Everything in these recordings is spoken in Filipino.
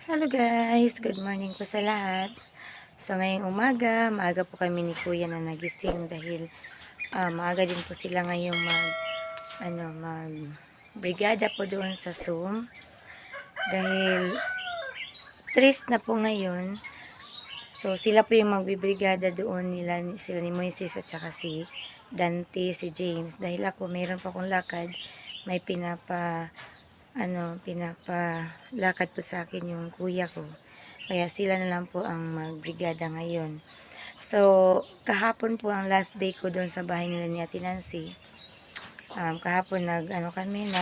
Hello guys! Good morning po sa lahat. So ngayong umaga, maaga po kami ni Kuya na nagising dahil maaga din po sila ngayong mag brigada po doon sa Zoom. Dahil 3 na po ngayon. So sila po yung magbibrigada doon sila ni Moises at saka si Dante, si James. Dahil ako mayroon pa akong lakad, may pinapalakad po sa akin yung kuya ko. Kaya sila na lang po ang magbrigada ngayon. So, kahapon po ang last day ko doon sa bahay nila ni Ate Nancy. Kahapon nag-arrange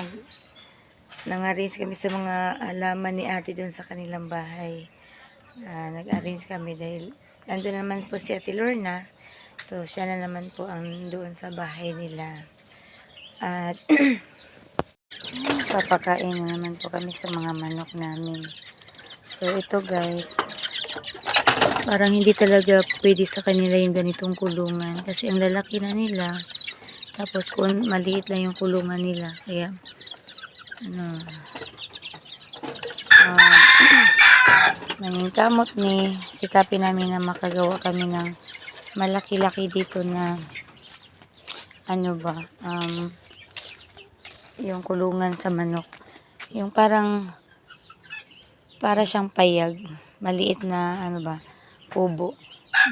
kami sa mga alaman ni ate doon sa kanilang bahay. Nag-arrange kami dahil nandun naman po si Ate Lorna. So, siya na naman po ang doon sa bahay nila. At papakain na naman po kami sa mga manok namin. So ito guys, parang hindi talaga pwede sa kanila yung ganitong kulungan kasi ang lalaki na nila, tapos kung maliit lang yung kulungan nila, kaya nanginkamot ni sikapin namin na makagawa kami ng malaki-laki dito na yung kulungan sa manok, yung para siyang payag, maliit na kubo.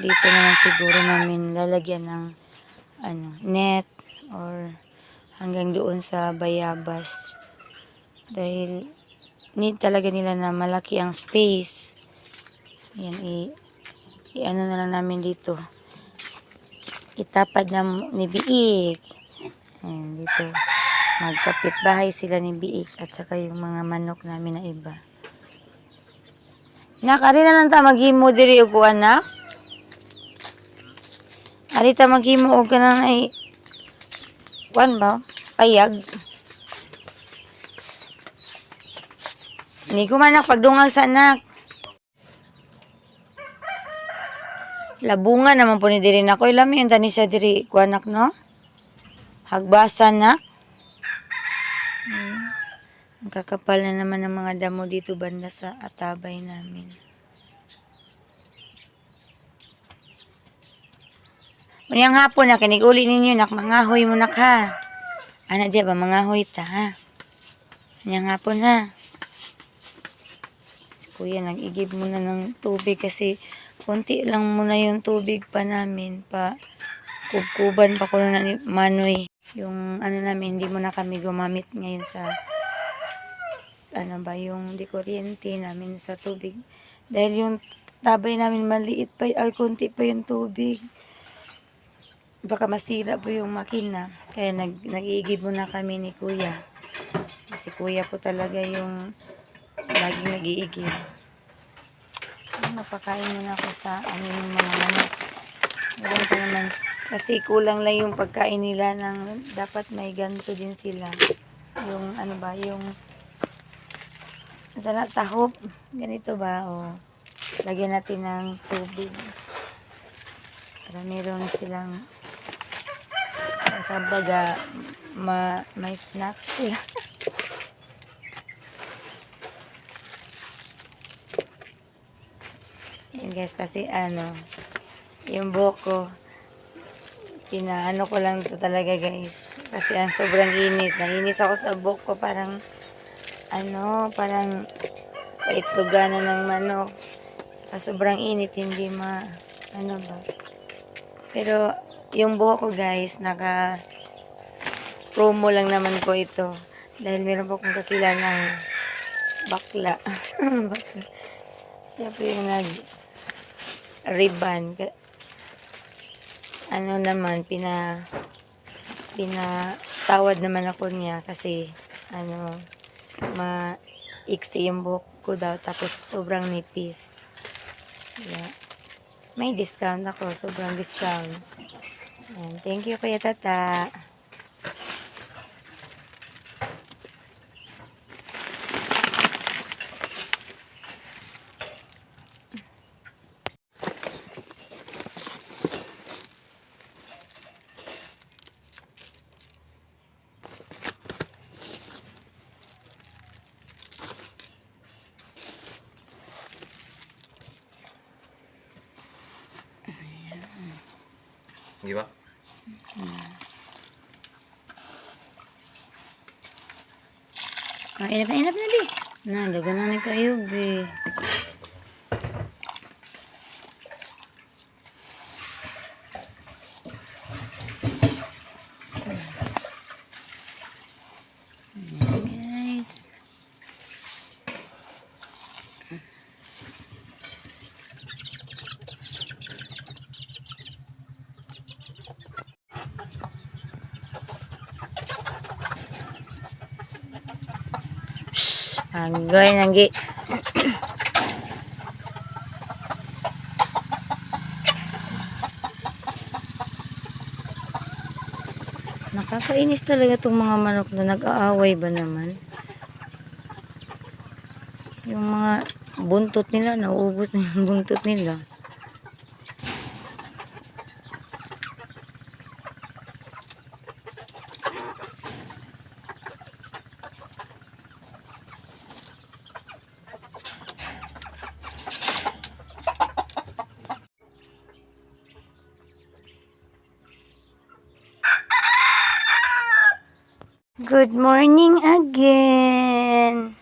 Dito naman siguro namin lalagyan ng net or hanggang doon sa bayabas. Dahil need talaga nila na malaki ang space. Yan, i-ano na lang namin dito. Itapad na ni Biik. Ayan, dito. Magkapit bahay sila ni Biik at saka yung mga manok namin na iba. Nak, ari na lang ta maghimo diri og anak. Ari ta maghimo og kanang ay kuan ba? Payag. Ni ko man pagdungag sa anak. Labungan naman po ni diri na ko ilami unta ni siya diri kuanak no. Hagbasan na. Ang kakapal na naman ng mga damo dito banda sa atabay namin. Unyang hapon na kinig-uli ninyo nak mangahoy mo nak ha. Ana di ba mangahoy ta ha. Unyang hapon ha. Si Kuya nag-igib muna ng tubig kasi konti lang muna yung tubig pa namin pa kubkuban pa ko na ni Manoy. Yung namin hindi muna kami gumamit ngayon sa yung di kuryente namin sa tubig. Dahil yung tabay namin maliit pa, ay konti pa yung tubig. Baka masira po yung makina. Kaya nag-iigib muna kami ni Kuya. Kasi Kuya po talaga yung laging nag-iigib. Mapakain muna ako sa aming mga manok. Ganun pa naman. Kasi kulang lang yung pagkain nila ng dapat may ganito din sila. Yung yung tahop. Ganito ba? O, lagyan natin ng tubig. Para meron silang sa baga may snacks sila. Yan guys, kasi yung buhok ko pinaano ko lang to talaga guys. Kasi ang sobrang init. Nainis ako sa buhok ko, parang paitlugan na ng manok. Sobrang init, hindi Pero, yung buhok ko guys, promo lang naman po ito. Dahil meron po akong kakilalang bakla. Siya po yung nag-ribbon. Pinatawad naman ako niya kasi, maiksi yung buhok ko daw, tapos sobrang nipis. Yeah. May discount ako, sobrang discount. And thank you Kuya Tata. Di ba? Inap na di. Na, dagan na ni kayo, be. Guys. Agay nanggi. Nakakainis talaga tong mga manok na nag-aaway ba naman. Yung mga buntot nila, nauubos na yung buntot nila. Good morning again.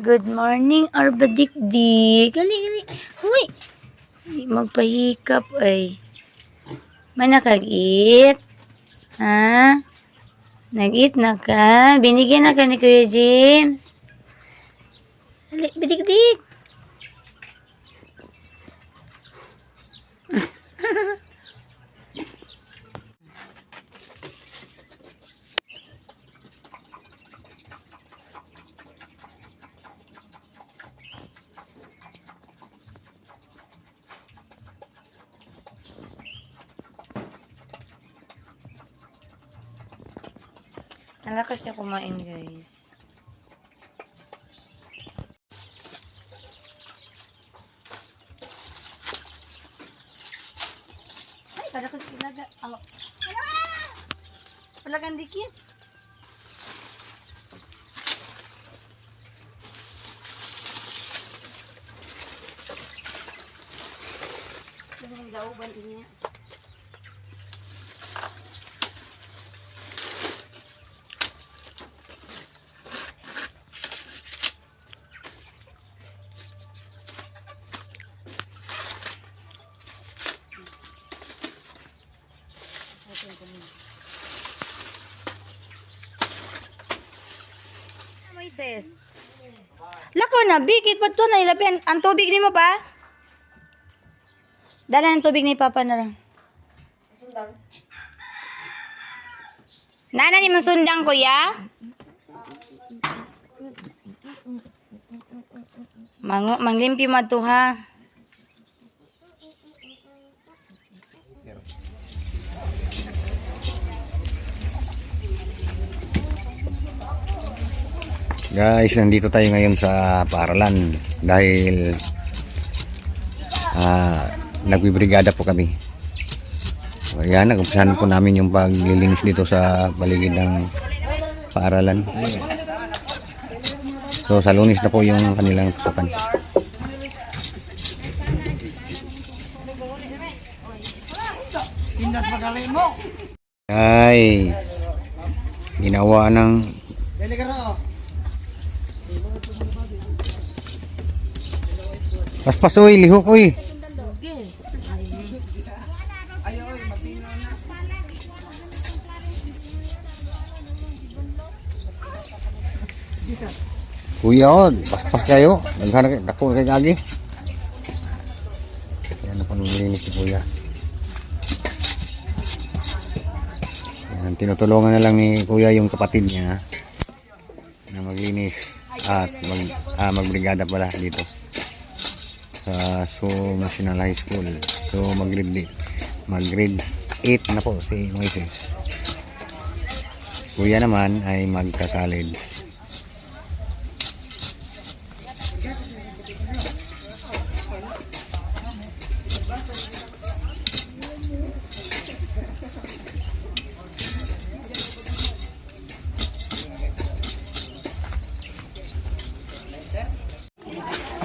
Good morning, Arbadikdik. Gali. Uy. Di magpahikap ay. May nakag-eat? Ha? Nag-eat na ka? Binigyan na ka ni Kuya James? Gali, Badikdik. Ang lakas niya kumain, guys. Ay, palakas ilaga. Oh. Palagan dikit. Ang dauban niya. Moises. Lako na, bikit pa to na ilabi. Ang tubig ni mo pa? Dala ng tubig ni Papa na lang. Sundang. Nana ni masundang, kuya? Manglimpyo mo to, ha? Guys, nandito tayo ngayon sa paaralan dahil nagbibrigada po kami. Ayan, nag-umpisahan po namin yung paglilinis dito sa paligid ng paaralan. So sa Lunes na po yung kanilang pasukan. Ay, ginawa ng paspasoy, lihok oy. Kuya, oh, paspas kayo. Naghanap ako kay Gagi. Yan na panlinis si Kuya. Yan, tinutulungan na lang ni Kuya yung kapatid niya na maglinis at magbrigada pala dito sa National High School. So mag-grade 8 na po si Moises. Kuya naman ay magka-college.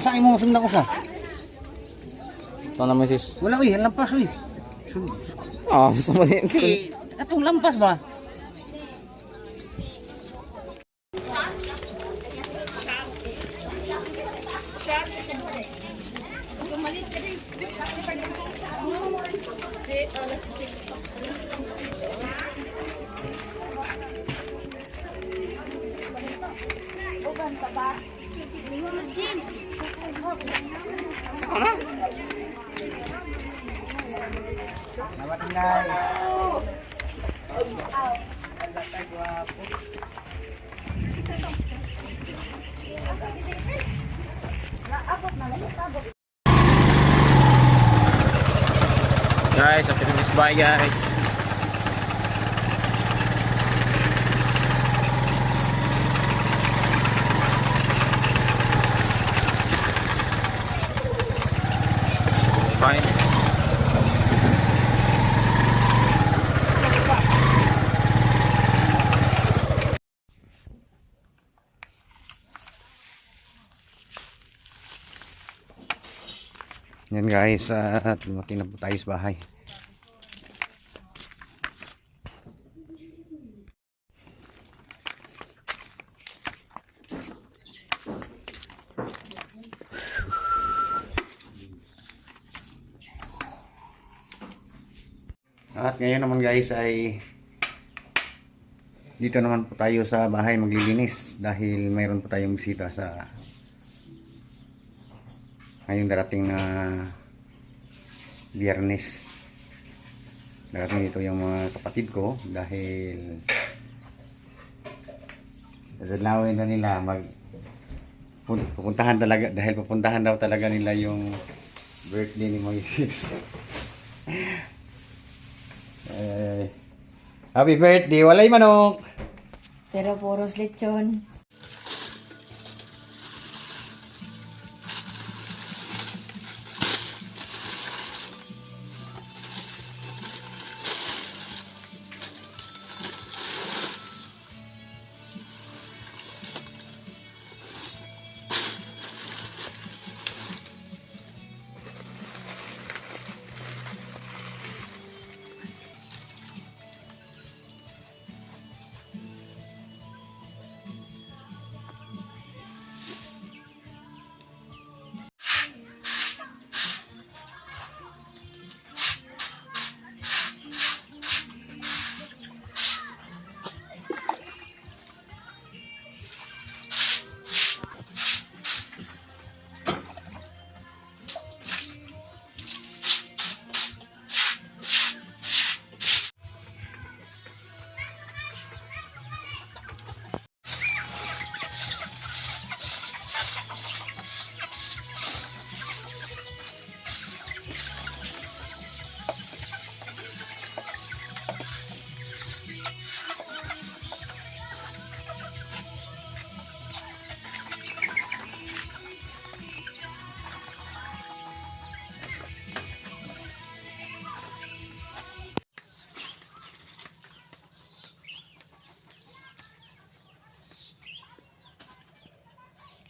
Saan mo sundang ko sa? Ito naman sis. Wala uy, lampas uy. Oh, sumali. Atong lampas ba? Guys, after this, bye guys. Bye. Yan guys, at lumaki na po tayo sa bahay. At ngayon naman guys ay dito naman po tayo sa bahay maglilinis dahil mayroon po tayong bisita sa ngayong darating na Biyernes. Darating dito yung mga kapatid ko dahil dadalawin na nila pupuntahan talaga dahil pupuntahan daw talaga nila yung birthday ni Moises. Happy birthday, walay manok. Pero puros lechon.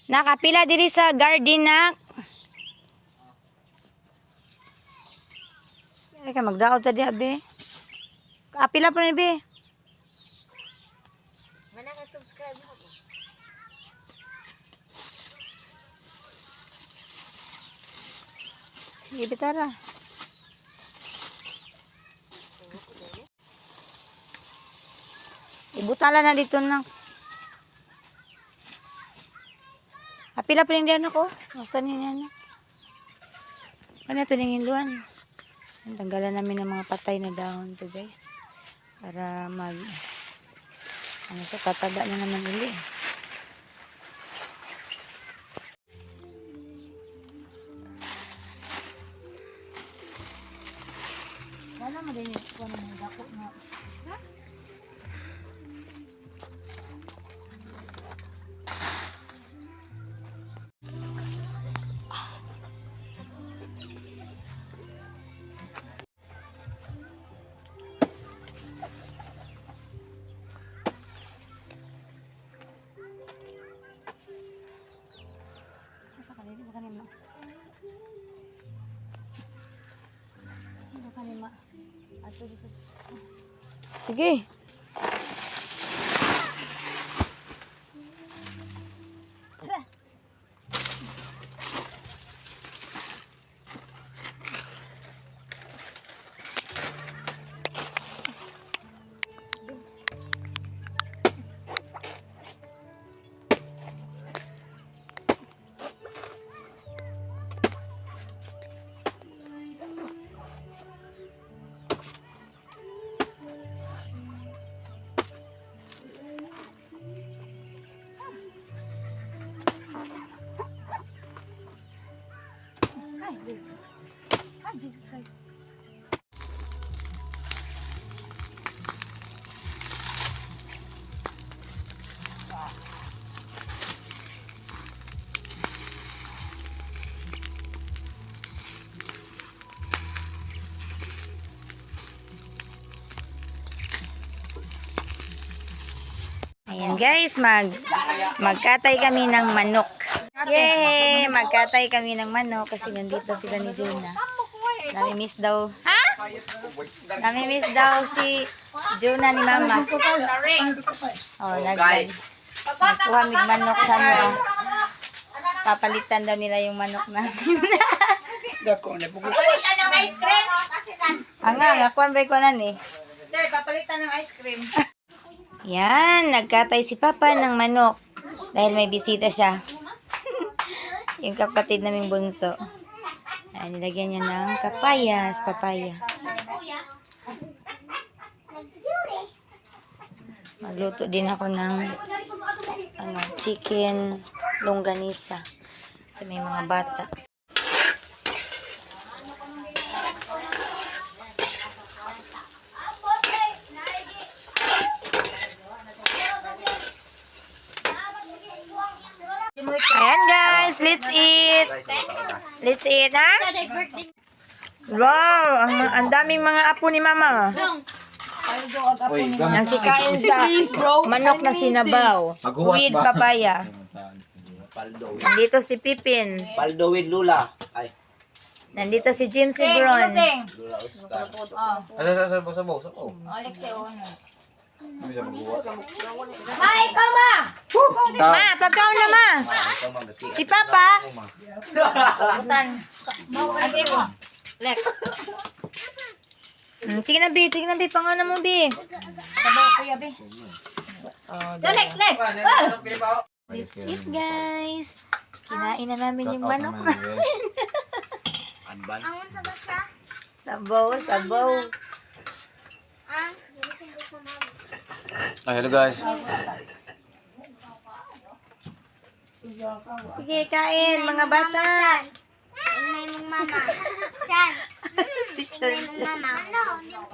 Nakapila diri sa garden nak. Ay ka magdaot ta diha be. Kapila pa ni be. Mana ka subscribe mo ko? Ibitara. Ibutala na dito nak. Apila pa rin diyan ako. Gusto niya na. Ano ito ningin luan? Tanggalan namin ng mga patay na dahon to guys. Para ano siya, tataba na naman uli. Wala mo din yung mga dako na. Sige. Ay, Jesus Christ. Ayan guys, magkatay kami ng manok. Yay! Magkatay kami ng manok kasi nandito sila ni Juna. Nami-miss daw. Ha? Nami-miss daw si Juna ni Mama. Oh, nagkuha mig manok sa ano. Papalitan daw nila yung manok namin. Papalitan ng ice cream. Nga, kuhan ba ko nan eh. Sir, papalitan ng ice cream. Yan, nagkatay si Papa ng manok. Dahil may bisita siya. Yung kapatid naming bunso. Ayan, nilagyan niya ng papaya. Magluto din ako ng chicken longganisa. Kasi may mga bata. Ayan guys, let's eat. Let's eat, ha? Wow, ang daming mga apo ni Mama. Ang sikain sa manok na sinabaw. With papaya. Nandito si Pipin. Paldo with Lula. Ay. Nandito si James Lebron. Sabaw. Ma, pagkaon na ma. Si Papa. Sige na, Bi. Pangalan mo, Bi. Let's eat, guys. Kinain na namin yung manok namin. Sabaw. Ay, hello guys. Sige, kain, mga bata. Inay mong mama. Chan. Inay mong mama. Ano? Hindi mo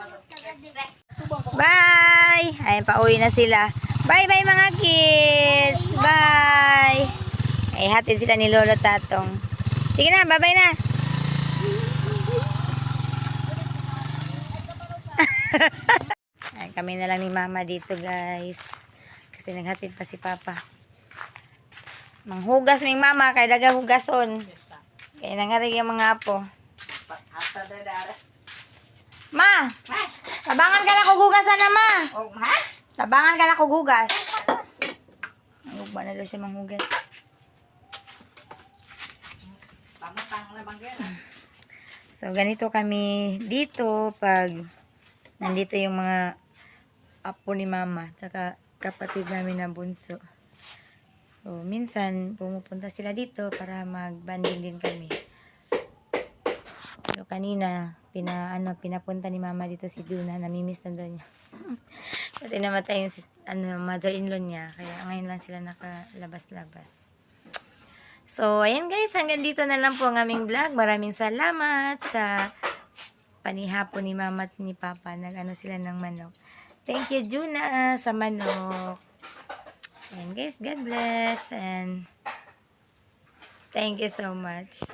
Bye! Ayun, pauwi na sila. Bye-bye mga kids! Bye! Ay, hatid sila ni Lolo Tatong. Sige na, bye-bye na! Ay, kami na lang ni Mama dito, guys. Kasi naghatid pa si Papa. Manghugas ming Mama, kay daga hugason. Kaya nangarig yung mga apo. Ma! Tabangan ka na kugugasan na, Ma! Tabangan ka na kugugas. Nagugba na daw siya manghugas. So, ganito kami dito pag nandito yung mga apo ni Mama tsaka kapatid namin na bunso. So, minsan pumupunta sila dito para mag-banding din kami. So, kanina pinapunta ni Mama dito si Juna, namimiss na daw niya. Kasi namatay yung mother-in-law niya, kaya ngayon lang sila nakalabas-labas. So, ayan guys, hanggang dito na lang po ang aming vlog. Maraming salamat sa panihapon ni Mama at ni Papa. Nag-ano sila ng manok. Thank you, Juna, sa manok. And guys, God bless and thank you so much.